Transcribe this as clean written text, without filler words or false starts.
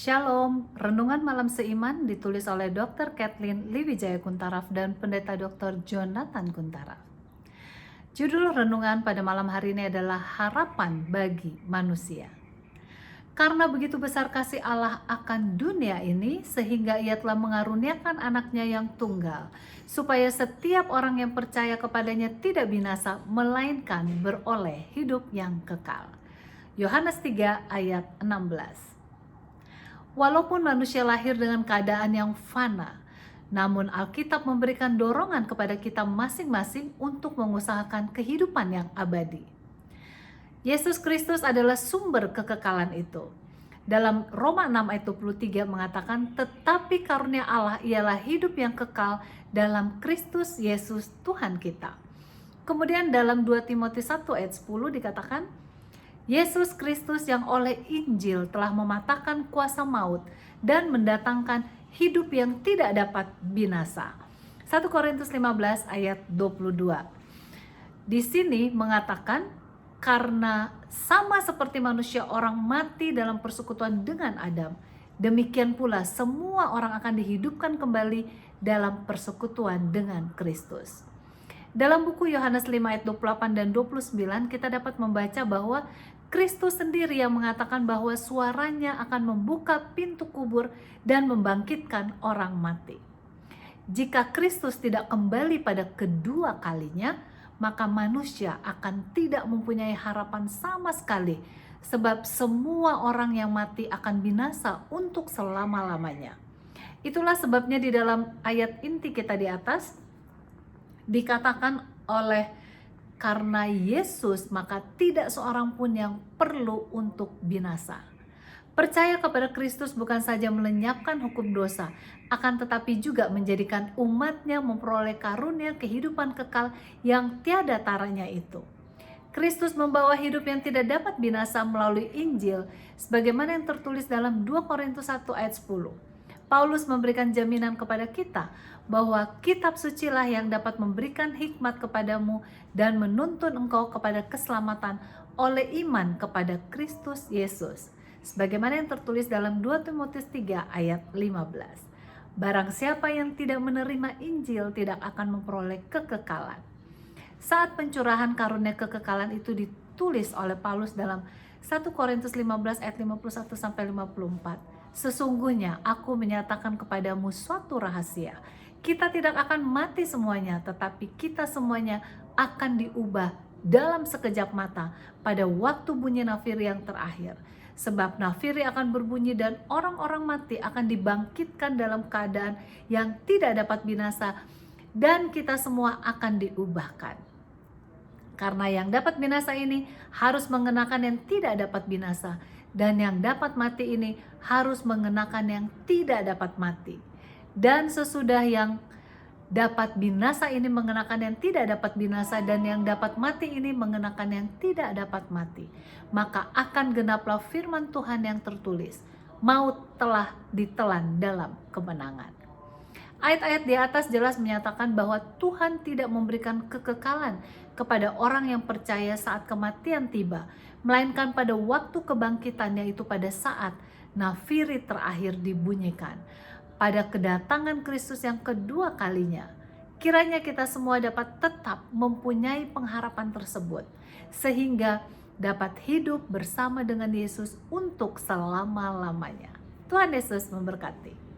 Shalom, Renungan Malam Seiman ditulis oleh Dr. Kathleen Liwijaya Kuntaraf dan Pendeta Dr. Jonathan Kuntaraf. Judul renungan pada malam hari ini adalah Harapan bagi Manusia. Karena begitu besar kasih Allah akan dunia ini, sehingga Ia telah mengaruniakan anaknya yang tunggal, supaya setiap orang yang percaya kepadanya tidak binasa, melainkan beroleh hidup yang kekal. Yohanes 3 ayat 16. Walaupun manusia lahir dengan keadaan yang fana, namun Alkitab memberikan dorongan kepada kita masing-masing untuk mengusahakan kehidupan yang abadi. Yesus Kristus adalah sumber kekekalan itu. Dalam Roma 6 ayat 23 mengatakan, tetapi karunia Allah ialah hidup yang kekal dalam Kristus Yesus Tuhan kita. Kemudian dalam 2 Timotius 1 ayat 10 dikatakan, Yesus Kristus yang oleh Injil telah mematahkan kuasa maut dan mendatangkan hidup yang tidak dapat binasa. 1 Korintus 15 ayat 22. Di sini mengatakan, karena sama seperti manusia orang mati dalam persekutuan dengan Adam, demikian pula semua orang akan dihidupkan kembali dalam persekutuan dengan Kristus. Dalam buku Yohanes 5 ayat 28 dan 29 kita dapat membaca bahwa Kristus sendiri yang mengatakan bahwa suaranya akan membuka pintu kubur dan membangkitkan orang mati. Jika Kristus tidak kembali pada kedua kalinya, maka manusia akan tidak mempunyai harapan sama sekali, sebab semua orang yang mati akan binasa untuk selama-lamanya. Itulah sebabnya di dalam ayat inti kita di atas dikatakan oleh karena Yesus maka tidak seorang pun yang perlu untuk binasa. Percaya kepada Kristus bukan saja melenyapkan hukum dosa, akan tetapi juga menjadikan umatnya memperoleh karunia kehidupan kekal yang tiada taranya itu. Kristus membawa hidup yang tidak dapat binasa melalui Injil, sebagaimana yang tertulis dalam 2 Korintus 1 ayat 10. Paulus memberikan jaminan kepada kita bahwa kitab sucilah yang dapat memberikan hikmat kepadamu dan menuntun engkau kepada keselamatan oleh iman kepada Kristus Yesus. Sebagaimana yang tertulis dalam 2 Timotius 3 ayat 15. Barang siapa yang tidak menerima Injil tidak akan memperoleh kekekalan. Saat pencurahan karunia kekekalan itu ditulis oleh Paulus dalam 1 Korintus 15 ayat 51 sampai 54. Sesungguhnya aku menyatakan kepadamu suatu rahasia. Kita tidak akan mati semuanya, tetapi kita semuanya akan diubah dalam sekejap mata pada waktu bunyi nafiri yang terakhir. Sebab nafiri akan berbunyi dan orang-orang mati akan dibangkitkan dalam keadaan yang tidak dapat binasa, dan kita semua akan diubahkan. Karena yang dapat binasa ini harus mengenakan yang tidak dapat binasa, dan yang dapat mati ini harus mengenakan yang tidak dapat mati. Dan sesudah yang dapat binasa ini mengenakan yang tidak dapat binasa, dan yang dapat mati ini mengenakan yang tidak dapat mati, maka akan genaplah firman Tuhan yang tertulis, maut telah ditelan dalam kemenangan. Ayat-ayat di atas jelas menyatakan bahwa Tuhan tidak memberikan kekekalan kepada orang yang percaya saat kematian tiba, melainkan pada waktu kebangkitannya, itu pada saat nafiri terakhir dibunyikan, pada kedatangan Kristus yang kedua kalinya. Kiranya kita semua dapat tetap mempunyai pengharapan tersebut, sehingga dapat hidup bersama dengan Yesus untuk selama-lamanya. Tuhan Yesus memberkati.